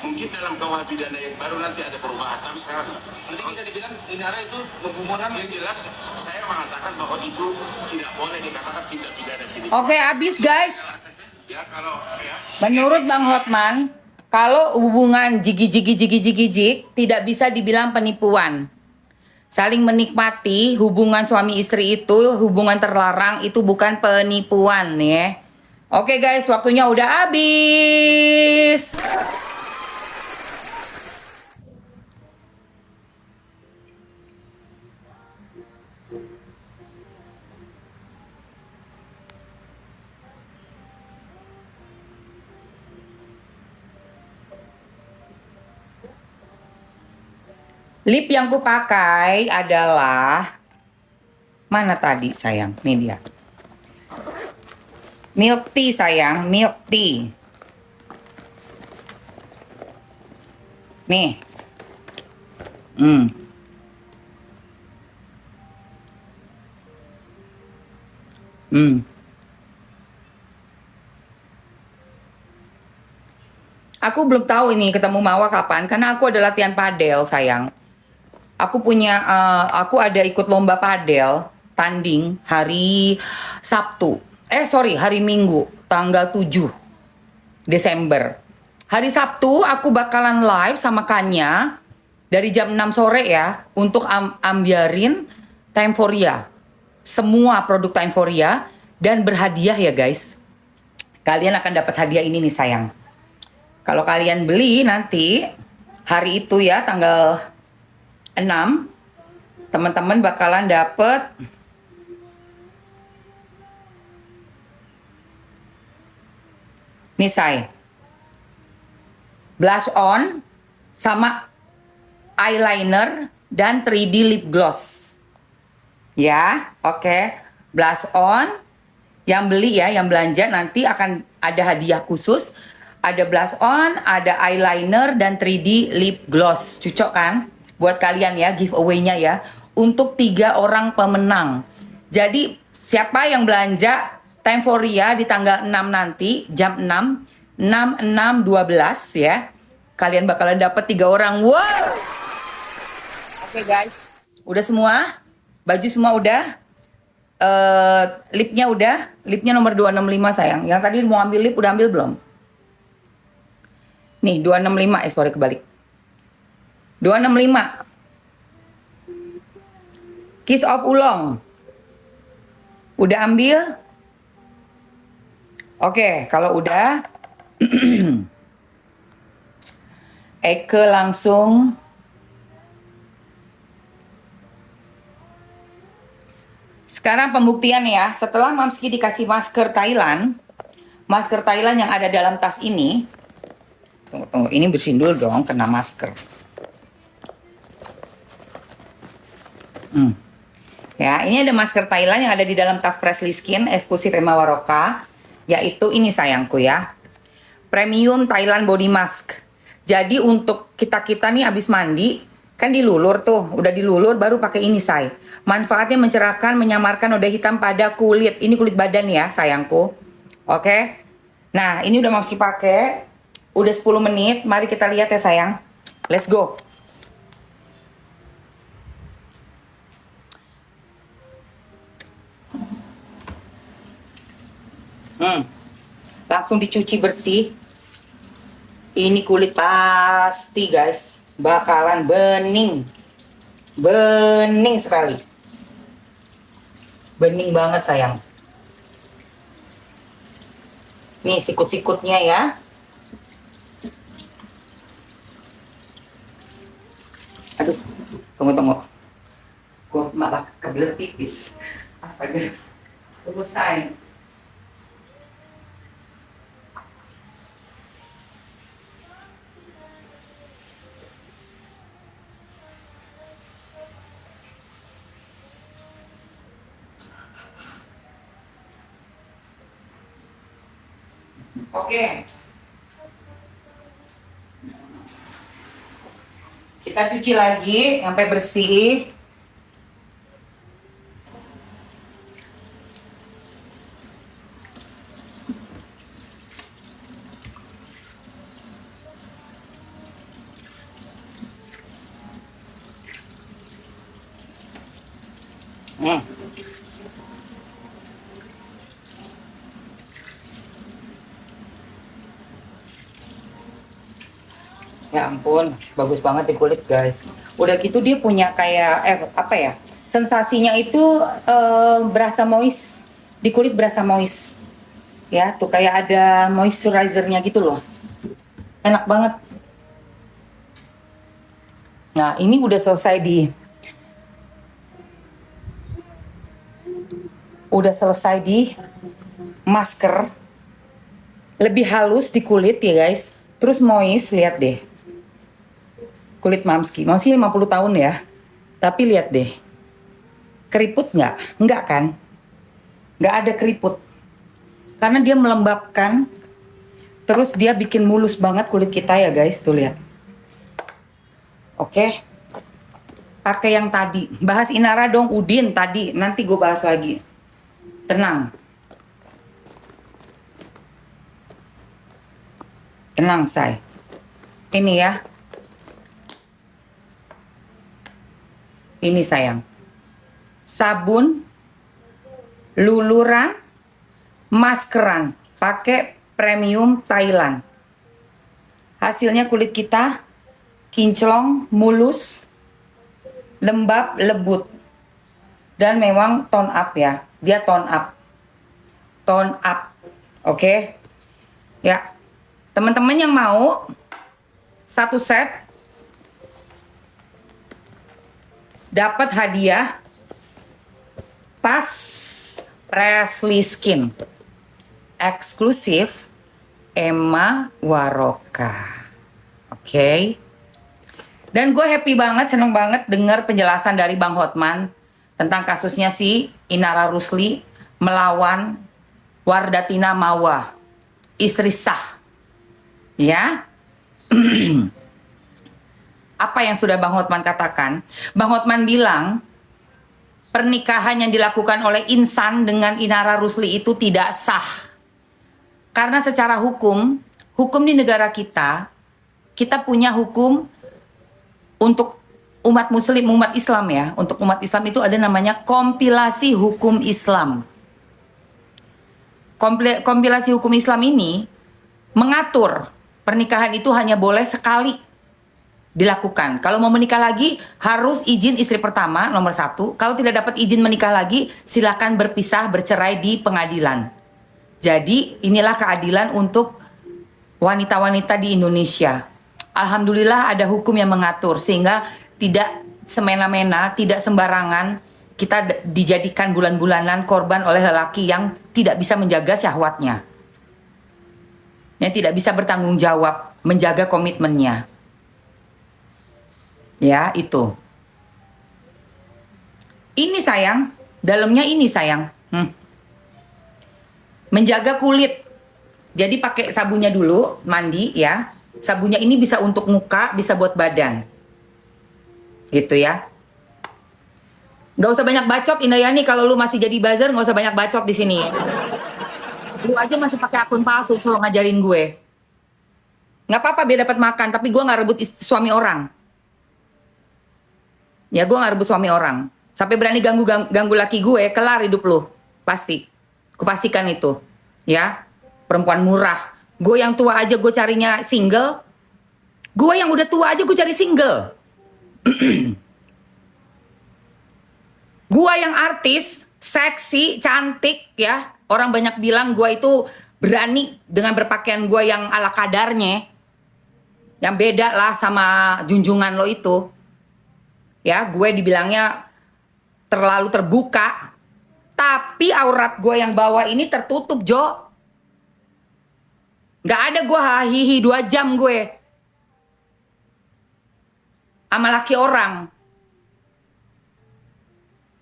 Mungkin dalam KUH pidana yang baru nanti ada perubahan, tapi sekarang Nanti bisa dibilang Inara itu pembunuhan. yang jelas saya mengatakan bahwa itu tidak boleh dikatakan tindak pidana penipuan. Oke, habis guys. Ya kalau ya Menurut Bang Hotman, kalau hubungan jigi-jigi tidak bisa dibilang penipuan. Saling menikmati hubungan suami istri itu, hubungan terlarang itu bukan penipuan ya. Oke guys, waktunya udah habis. Lip yang kupakai adalah mana tadi sayang? Ini dia. Milk tea sayang, milk tea. Nih. Aku belum tahu ini ketemu Mawa kapan karena aku ada latihan padel sayang. Aku ada ikut lomba padel tanding hari Sabtu. Hari Minggu tanggal 7 Desember. Hari Sabtu aku bakalan live sama Kanya dari jam 6 sore ya untuk ambiarin Timeforia. Semua produk Timeforia dan berhadiah ya guys. Kalian akan dapat hadiah ini nih sayang. Kalau kalian beli nanti hari itu ya tanggal 6 teman-teman bakalan dapet nih say blush on sama eyeliner dan 3D lip gloss ya. Oke. Blush on yang beli ya, yang belanja nanti akan ada hadiah khusus, ada blush on, ada eyeliner dan 3D lip gloss. Cocok kan buat kalian ya, giveaway-nya ya, untuk 3 orang pemenang. Jadi siapa yang belanja Timeforia di tanggal 6 nanti jam 6 ya, kalian bakalan dapat 3 orang. Wow. Oke guys, udah semua, baju semua udah, lipnya udah, lipnya nomor 265 sayang. Yang tadi mau ambil lip udah ambil belum? Nih 265, kebalik. 265 Kiss of Oolong udah ambil? Oke, kalau udah Eke langsung sekarang pembuktian ya. Setelah Mamski dikasih masker Thailand yang ada dalam tas ini. Tunggu, ini bersihin dulu dong, kena masker. Ya, ini ada masker Thailand yang ada di dalam tas Presley Skin eksklusif Emma Waroka, yaitu ini sayangku ya, premium Thailand body mask. Jadi untuk kita nih abis mandi kan dilulur tuh, udah dilulur baru pakai ini say. Manfaatnya mencerahkan, menyamarkan noda hitam pada kulit. Ini kulit badan ya sayangku. Oke. Nah ini udah Mamski pakai, udah 10 menit. Mari kita lihat ya sayang. Let's go. Langsung dicuci bersih. Ini kulit pasti guys bakalan bening sekali, bening banget sayang. Nih sikut-sikutnya ya. Aduh, tunggu, gue malah kebelet pipis. Astaga, tunggu say. Oke. Kita cuci lagi sampai bersih. Hmm. Ya ampun, bagus banget di kulit guys. Udah gitu dia punya kayak apa ya? Sensasinya itu berasa moist. Di kulit berasa moist. Ya, tuh kayak ada moisturizernya gitu loh. Enak banget. Nah, ini udah selesai di masker. Lebih halus di kulit ya guys. Terus moist, lihat deh. Kulit Mamski. Mamski 50 tahun ya. Tapi lihat deh. Keriput nggak? Nggak kan? Nggak ada keriput. Karena dia melembabkan. Terus dia bikin mulus banget kulit kita ya guys. Tuh lihat. Oke. Pakai yang tadi. Bahas Inara dong Udin tadi. Nanti gue bahas lagi. Tenang. Tenang say. Ini ya. Ini sayang. Sabun, luluran, maskeran. Pakai premium Thailand. Hasilnya kulit kita kinclong, mulus, lembab, lembut. Dan memang tone up ya. Dia tone up. Tone up. Oke. Ya. Teman-teman yang mau satu set dapat hadiah tas Presley Skin eksklusif Emma Waroka. Oke. Dan gue happy banget, seneng banget dengar penjelasan dari Bang Hotman tentang kasusnya si Inara Rusli melawan Wardatina Mawa, istri sah. Ya. Apa yang sudah Bang Hotman katakan? Bang Hotman bilang pernikahan yang dilakukan oleh Insan dengan Inara Rusli itu tidak sah. Karena secara hukum di negara kita punya hukum untuk umat muslim, umat Islam ya. Untuk umat Islam itu ada namanya kompilasi hukum Islam. Kompilasi hukum Islam ini mengatur pernikahan itu hanya boleh sekali dilakukan. Kalau mau menikah lagi harus izin istri pertama nomor 1. Kalau tidak dapat izin menikah lagi silakan berpisah, bercerai di pengadilan. Jadi inilah keadilan untuk wanita-wanita di Indonesia. Alhamdulillah ada hukum yang mengatur sehingga tidak semena-mena, tidak sembarangan kita dijadikan bulan-bulanan korban oleh lelaki yang tidak bisa menjaga syahwatnya. Yang tidak bisa bertanggung jawab, menjaga komitmennya. Ya, itu. Ini sayang, dalamnya ini sayang. Menjaga kulit. Jadi pakai sabunnya dulu, mandi ya. Sabunnya ini bisa untuk muka, bisa buat badan. Gitu ya. Gak usah banyak bacot Indayani, kalau lu masih jadi buzzer gak usah banyak bacot di sini. Lu aja masih pakai akun palsu selalu ngajarin gue. Nggak apa-apa biar dapat makan, tapi gue nggak rebut suami orang. Ya gue nggak rebut suami orang. Sampai berani ganggu laki gue, kelar hidup lu. Pasti. Kupastikan itu. Ya. Perempuan murah. Gue yang tua aja gue carinya single. Gue yang udah tua aja gue cari single. Gue yang artis, seksi, cantik ya. Orang banyak bilang gue itu berani dengan berpakaian gue yang ala kadarnya. Yang beda lah sama junjungan lo itu. Ya, gue dibilangnya terlalu terbuka. Tapi aurat gue yang bawah ini tertutup, Jo. Gak ada gue hahihi 2 jam gue. Sama laki orang.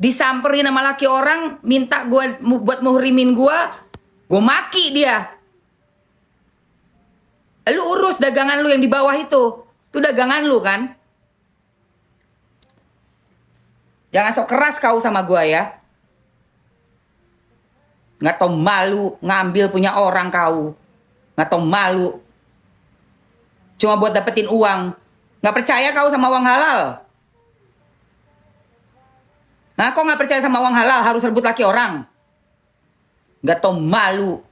Disamperin sama laki orang, minta gue buat muhrimin gue maki dia. Lu urus dagangan lu yang di bawah itu. Itu dagangan lu kan. Jangan sok keras kau sama gue ya. Nggak tau malu ngambil punya orang kau. Nggak tau malu. Cuma buat dapetin uang. Nggak percaya kau sama uang halal. Hah, kok nggak percaya sama uang halal harus rebut laki orang? Gak tau malu.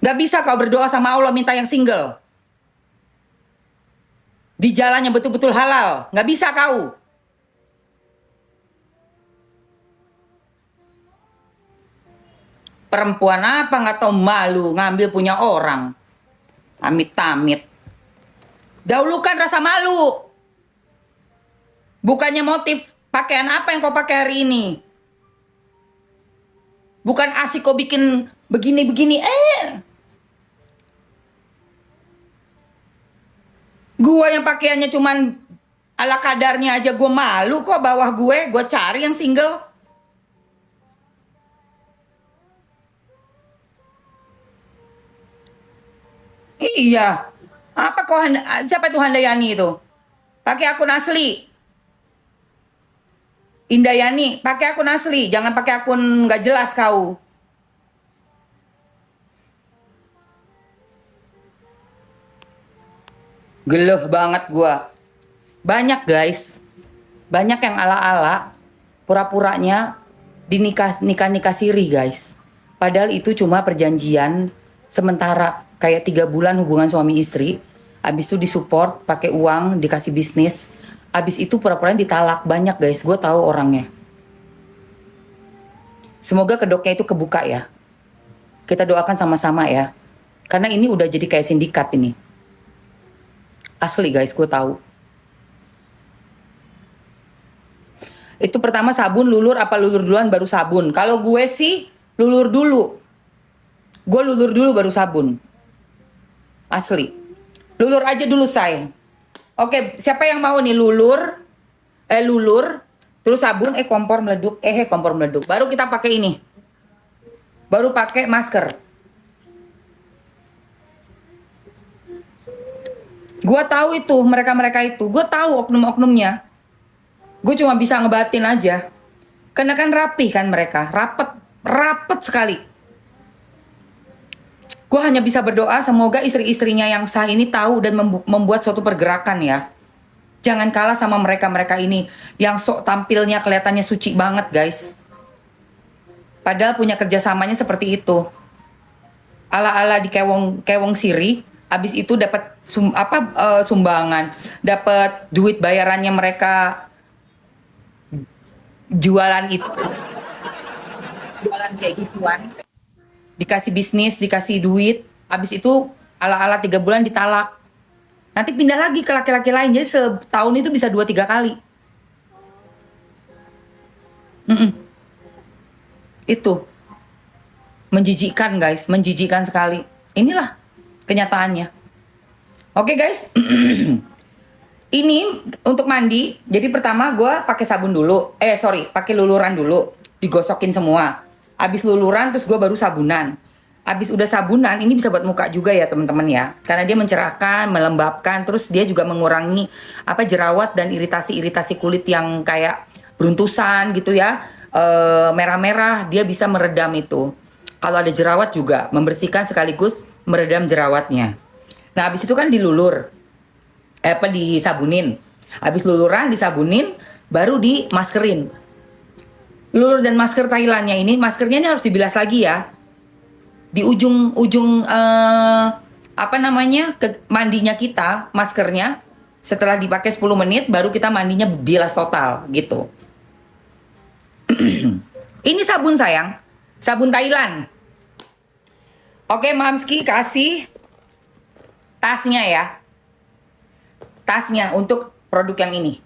Gak bisa kau berdoa sama Allah minta yang single. Di jalannya betul-betul halal. Gak bisa kau. Perempuan apa gak tau malu ngambil punya orang. Amit-amit. Dahulukan rasa malu. Bukannya motif pakaian apa yang kau pakai hari ini. Bukan asik kau bikin begini-begini. Gua yang pakaiannya cuman ala kadarnya aja gue malu kok bawah gue cari yang single. Iya. Apa kok siapa itu Handayani itu? Pakai akun asli. Indayani, pakai akun asli, jangan pakai akun nggak jelas kau. Geleh banget gua. Banyak guys. Banyak yang ala-ala pura-puranya nikah siri guys. Padahal itu cuma perjanjian sementara kayak 3 bulan hubungan suami istri. Abis itu disupport pakai uang, dikasih bisnis. Abis itu pura-puranya ditalak. Banyak guys, gue tahu orangnya. Semoga kedoknya itu kebuka ya. Kita doakan sama-sama ya. Karena ini udah jadi kayak sindikat ini. Asli guys, gue tahu. Itu pertama sabun, lulur apa lulur duluan baru sabun. Kalau gue sih lulur dulu. Gue lulur dulu baru sabun. Asli. Lulur aja dulu say. Oke, siapa yang mau nih lulur, terus sabun, kompor meleduk, kompor meleduk. Baru kita pakai ini. Baru pakai masker. Gua tahu itu, mereka itu. Gua tahu oknum-oknumnya. Gue cuma bisa ngebatin aja. Karena kan rapi kan mereka, rapet sekali. Gue hanya bisa berdoa semoga istri-istrinya yang sah ini tahu dan membuat suatu pergerakan ya. Jangan kalah sama mereka-mereka ini yang sok tampilnya kelihatannya suci banget guys. Padahal punya kerjasamanya seperti itu. Ala-ala di kewong siri, abis itu dapat sumbangan, dapat duit bayarannya mereka jualan itu. Jualan kayak gituan. Dikasih bisnis, dikasih duit, habis itu ala-ala 3 bulan ditalak. Nanti pindah lagi ke laki-laki lain, jadi setahun itu bisa 2-3 kali. Itu menjijikkan guys, menjijikkan sekali. Inilah kenyataannya. Oke guys, ini untuk mandi. Jadi pertama gue pakai sabun dulu, pakai luluran dulu, digosokin semua. Abis luluran terus gue baru sabunan. Abis udah sabunan ini bisa buat muka juga ya teman-teman ya. Karena dia mencerahkan, melembabkan, terus dia juga mengurangi jerawat dan iritasi kulit yang kayak beruntusan gitu ya. Merah-merah dia bisa meredam itu. Kalau ada jerawat juga membersihkan sekaligus meredam jerawatnya. Nah abis itu kan dilulur. Disabunin. Abis luluran disabunin baru dimaskerin. Lulur dan masker Thailandnya ini, maskernya ini harus dibilas lagi ya. Di ujung mandinya kita, maskernya setelah dipakai 10 menit baru kita mandinya bilas total gitu. Ini sabun sayang, sabun Thailand. Oke, Mamski kasih tasnya ya. Tasnya untuk produk yang ini.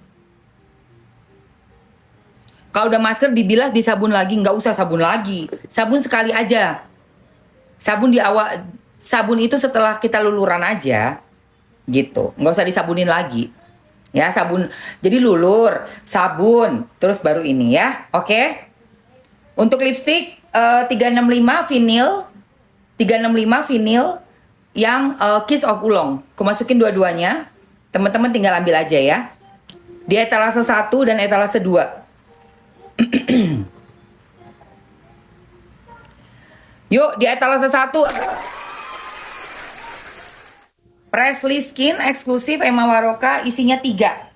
Kalau udah masker dibilas disabun lagi, nggak usah sabun lagi. Sabun sekali aja. Sabun di awal, sabun itu setelah kita luluran aja, gitu. Nggak usah disabunin lagi. Ya sabun, jadi lulur, sabun, terus baru ini ya, oke? Untuk lipstick 365 vinil, yang Kiss of Oolong. Aku masukin dua-duanya. Teman-teman tinggal ambil aja ya. Di etalase 1 dan etalase 2. Yuk di etalase 1. Presley Skin eksklusif Emma Waroka, isinya 3.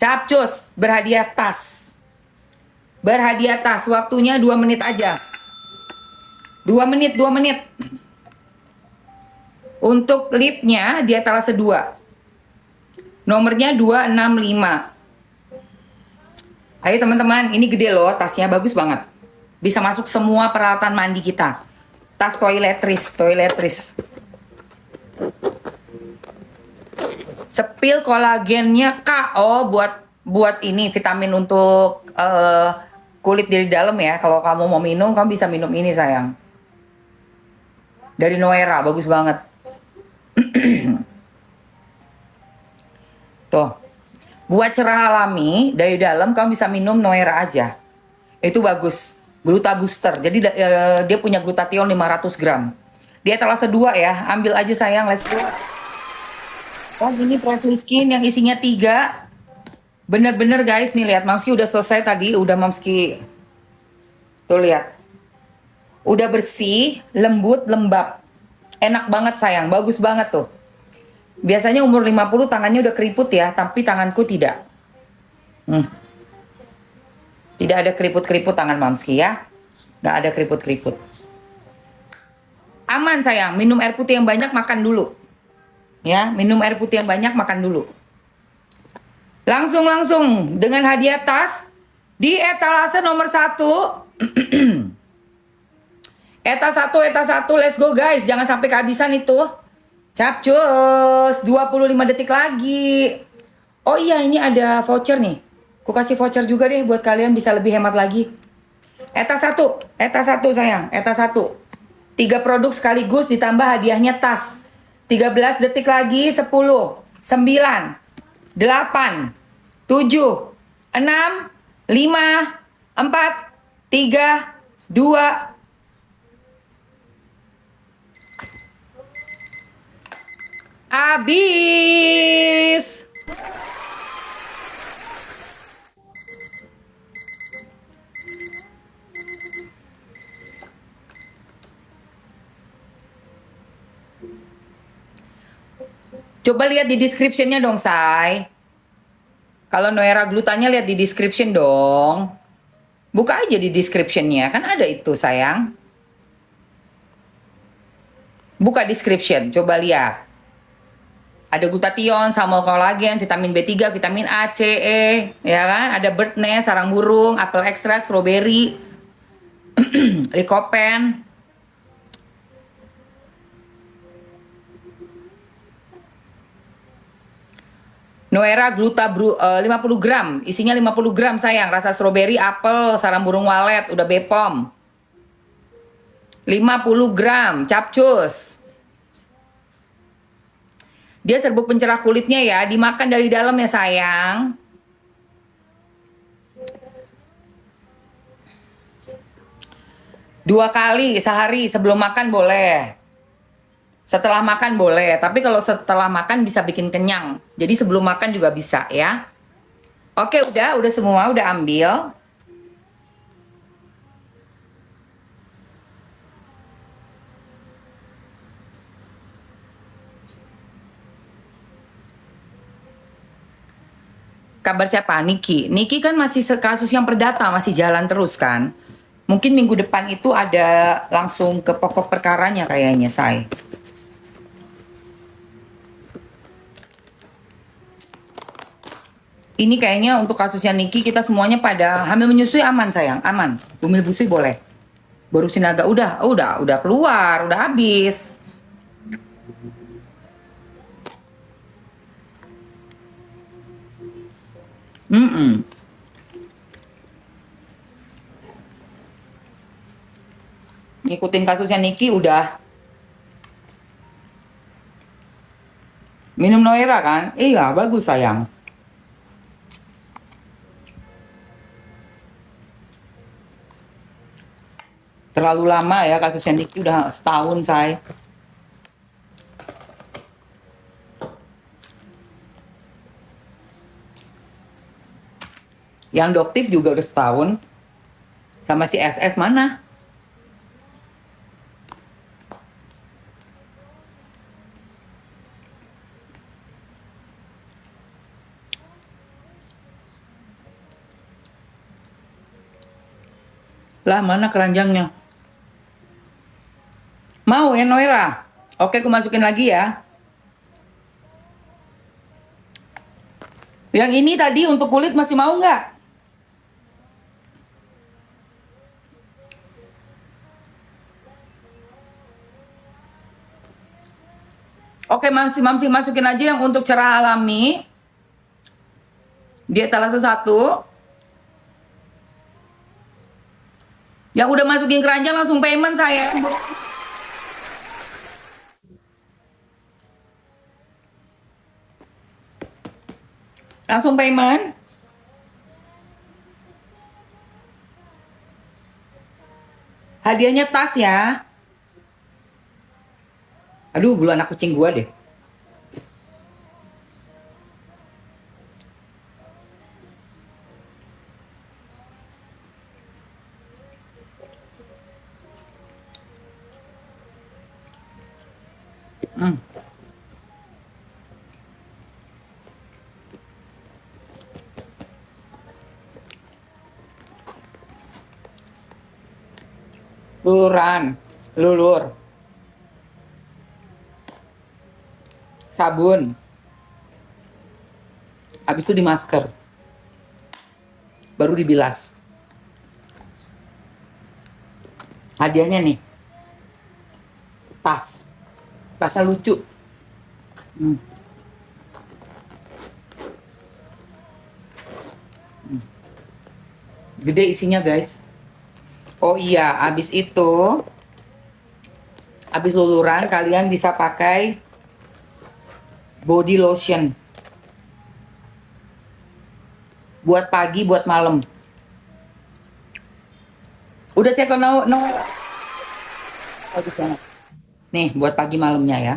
Capcus, berhadiah tas. Berhadiah tas, waktunya 2 menit aja. 2 menit. Untuk lipnya dia etalase 2. Nomornya 265. Ayo teman-teman, ini gede loh, tasnya bagus banget. Bisa masuk semua peralatan mandi kita. Tas toiletries. Sepil kolagennya KO buat ini vitamin untuk kulit dari dalam ya. Kalau kamu mau minum, kamu bisa minum ini sayang. Dari Noera, bagus banget. Tuh. Buat cerah alami dari dalam kamu bisa minum Noera aja. Itu bagus. Gluta booster. Jadi dia punya glutathione 500 gram. Dia etalase 2 ya. Ambil aja sayang, let's go. Oh ini Presley Skin yang isinya 3. Bener-bener guys, nih lihat Mamski udah selesai tadi, udah Mamski. Tuh lihat. Udah bersih, lembut, lembab. Enak banget sayang, bagus banget tuh. Biasanya umur 50 tangannya udah keriput ya, tapi tanganku tidak. Tidak ada keriput-keriput tangan Mamski ya. Nggak ada keriput-keriput. Aman sayang, minum air putih yang banyak, makan dulu. Ya, minum air putih yang banyak, makan dulu. Langsung dengan hadiah tas di etalase nomor 1. Eta 1, let's go guys. Jangan sampai kehabisan itu. Capcus, 25 detik lagi. Oh iya, ini ada voucher nih. Aku kasih voucher juga deh buat kalian bisa lebih hemat lagi. Eta 1 sayang, Eta 1. 3 produk sekaligus ditambah hadiahnya tas. 13 detik lagi, 10, 9, 8, 7, 6, 5, 4, 3, 2, habis. Coba lihat di description-nya dong, Say. Kalau Noera Glutanya lihat di description dong. Buka aja di description-nya, kan ada itu, sayang. Buka description, coba lihat. Ada glutathione, salmon kolagen, vitamin B3, vitamin A, C, E, ya kan? Ada bird nest, sarang burung, apel ekstrak, strawberry, lycopene. Noera Gluta 50 gram, isinya 50 gram sayang, rasa strawberry, apel, sarang burung walet, udah Bepom. 50 gram, capcus. Dia serbuk pencerah kulitnya ya, dimakan dari dalam ya sayang. Dua kali sehari sebelum makan boleh. Setelah makan boleh, tapi kalau setelah makan bisa bikin kenyang. Jadi sebelum makan juga bisa ya. Oke, udah semua, udah ambil. Kabar siapa? Niki. Niki kan masih kasus yang perdata, masih jalan terus kan. Mungkin minggu depan itu ada langsung ke pokok perkaranya kayaknya, Say. Ini kayaknya untuk kasusnya Niki kita semuanya pada hamil menyusui aman sayang, aman. Bumil busui boleh. Baru Sinaga udah keluar, udah habis. Ngikutin kasusnya Niki udah. Minum Noera kan? Iya, bagus sayang. Terlalu lama ya kasusnya Niki, udah setahun say. Yang Doktif juga udah setahun. Sama si SS mana? Lah, mana keranjangnya? Mau ya, Noira? Oke, aku masukin lagi ya. Yang ini tadi untuk kulit masih mau nggak? Oke, masih masukin aja yang untuk cerah alami. Di etalase 1. Yang udah masukin keranjang langsung payment saya. Langsung payment. Hadiahnya tas ya. Aduh, bulu anak kucing gua deh. Hmm. Luluran, lulur. Sabun. Habis itu di masker. Baru dibilas. Hadiahnya nih. Tas. Tasnya lucu. Gede isinya, guys. Oh iya, habis itu habis luluran kalian bisa pakai body lotion. Buat pagi, buat malam. Udah cek no. Oh, di sana. Nih, buat pagi malamnya ya.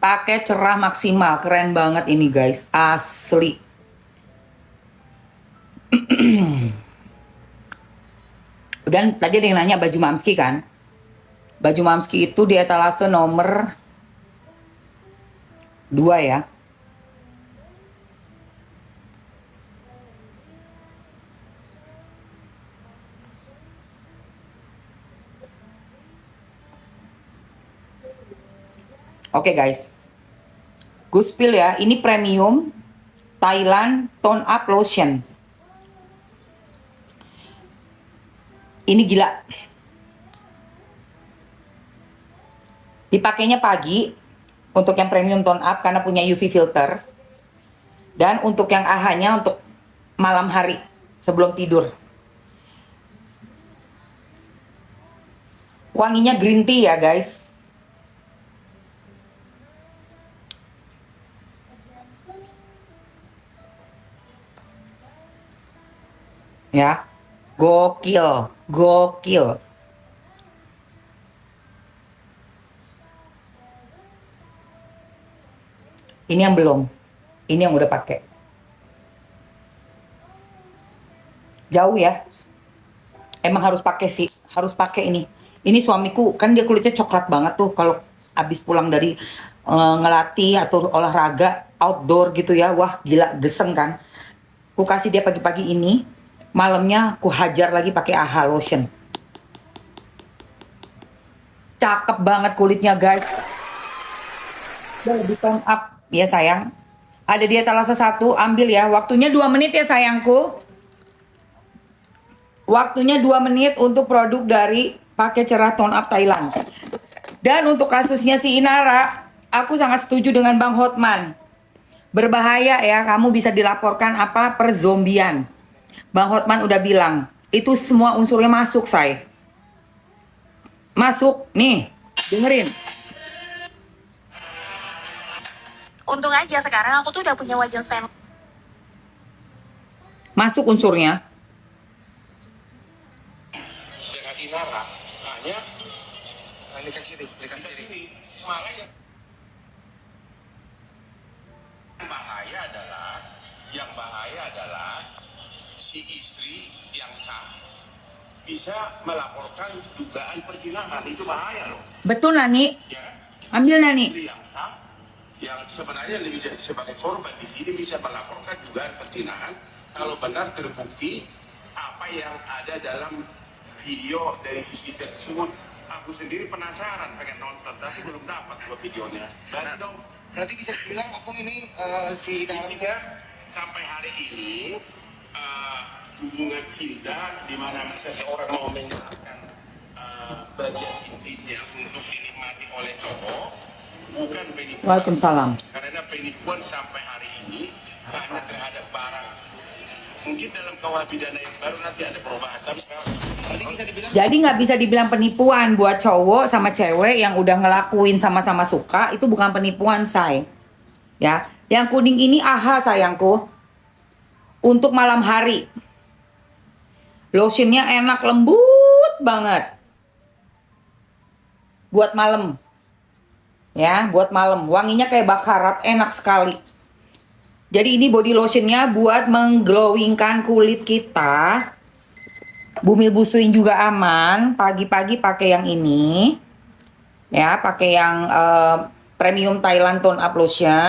Pakai cerah maksimal, keren banget ini guys, asli. Dan tadi ada yang nanya baju Mamski kan? Baju Mamski itu di etalase nomor 2 ya. Oke guys, gue spill ya, ini premium Thailand Tone Up Lotion. Ini gila. Dipakainya pagi untuk yang premium tone up karena punya UV filter. Dan untuk yang AHA-nya untuk malam hari sebelum tidur. Wanginya green tea ya guys. Ya, gokil, gokil. Ini yang belum, ini yang udah pakai. Jauh ya. Emang harus pakai sih, harus pakai ini. Ini suamiku kan dia kulitnya coklat banget tuh kalau abis pulang dari ngelatih atau olahraga outdoor gitu ya. Wah gila geseng kan. Ku kasih dia pagi-pagi ini. Malamnya aku hajar lagi pakai AHA lotion. Cakep banget kulitnya guys. Udah lebih tone up ya sayang. Ada di etalase 1, ambil ya. Waktunya 2 menit ya sayangku. Waktunya 2 menit untuk produk dari pakai cerah tone up Thailand. Dan untuk kasusnya si Inara, aku sangat setuju dengan Bang Hotman. Berbahaya ya, kamu bisa dilaporkan apa perzombian. Bang Hotman udah bilang, itu semua unsurnya masuk, say. Masuk, nih, dengerin. Untung aja sekarang aku tuh udah punya wajan stand. Masuk unsurnya. Dengan Inara hanya dikasih malah yang bahaya adalah si istri yang sah bisa melaporkan dugaan perzinahan, itu bahaya loh Betul, Nani. ya. Ambil Nani. Istri yang sah, yang sebenarnya lebih sebagai korban di sini bisa melaporkan dugaan perzinahan kalau benar terbukti apa yang ada dalam video dari CCTV tersebut. Aku sendiri penasaran pengen nonton tapi belum dapat gua videonya. Dan dong, Berarti bisa dibilang Opung ini si intinya sampai hari ini hubungan cinta di mana seseorang mau menyerahkan bagian intimnya untuk dinikmati oleh cowok bukan penipuan. Waalaikumsalam. Karena penipuan sampai hari ini hanya terhadap barang. Mungkin dalam KUH pidana yang baru nanti ada perubahan. Tapi sekarang berarti bisa dibilang Jadi nggak bisa dibilang penipuan buat cowok sama cewek yang udah ngelakuin sama-sama suka, itu bukan penipuan, say. Ya, yang kuning ini AHA sayangku. Untuk malam hari. Lotionnya enak, lembut banget. Buat malam. Ya, buat malam. Wanginya kayak bakarat, enak sekali. Jadi ini body lotionnya buat mengglowingkan kulit kita. Bumil busuin juga aman. Pagi-pagi pakai yang ini. Ya, pakai yang premium Thailand tone up lotion.